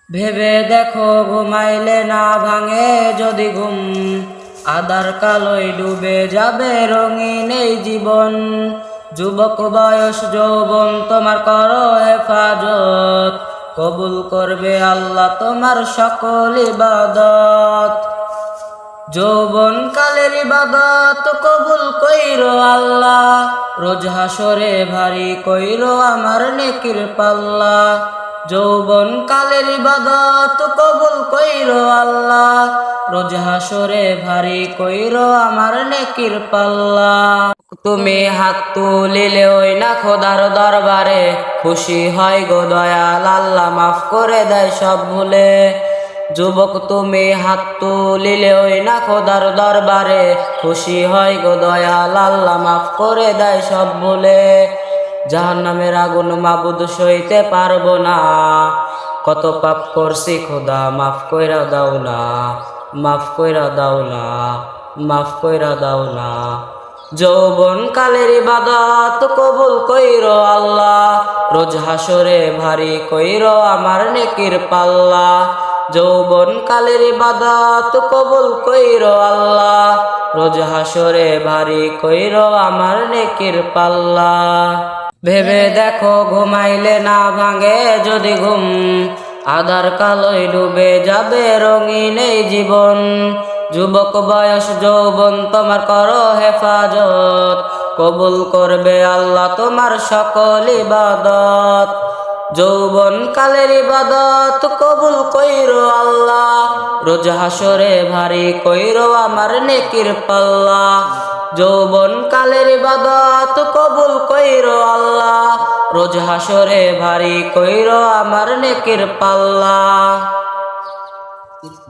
ভেবে দেখো ঘুমাইলে না ভাঙে যদি ঘুম, আধার কালোয় ডুবে যাবে রঙিন এই জীবন। যুবক বয়স যৌবন তোমার করো হেফাজত, কবুল করবে আল্লাহ তোমার সকল ইবাদত। যৌবন কালের ইবাদত কবুল কইরো আল্লাহ, রোজ হাসরে ভারী কইরো আমার নেকির পাল্লা। যৌবন কালের ইবাদত কবুল কইরো আল্লাহ, রোজ হাসরে ভারী কইরো আমার নেকির পাল্লা। তুমি হাত তুলিলে ওই না খোদার দরবারে, খুশি হয় গো দয়াল আল্লাহ মাফ করে দেয় সব ভুলে। যুবক তুমি হাত তুলিলে ওই না খোদার দরবারে, খুশি হয় গো দয়াল আল্লাহ মাফ করে দেয় সব ভুলে। জাহান্নামের আগুন মাবুদ সইতে পারবো না, কত পাপ করছি খোদা মাফ কইরা দাও না, মাফ কইরা দাও না, মাফ কইরা দাও না। যৌবন কালের ইবাদত কবুল কইরো আল্লাহ, রোজ হাসরে ভারী কইরো আমার নেকির পাল্লা। যৌবন কালের ইবাদত কবুল কইরো আল্লাহ, রোজ হাসরে ভারী কইরো আমার নেকির পাল্লা। ভেবে দেখো ঘুমাইলে না ভাঙে যদি ঘুম, আধার কালোয় ডুবে যাবে রঙিন এই জীবন। যুবক বয়স যৌবন তোমার করো হেফাজত, কবুল করবে আল্লাহ তোমার সকল ইবাদত। যৌবন কালের ইবাদত কবুল কইরো আল্লাহ, রোজ হাসরে ভারী কইরো আমার নেকির পাল্লা। যৌবন কালের ইবাদত কবুল কইরো আল্লাহ, রোজ হাসরে ভারী কইরো আমার নেকির পাল্লা।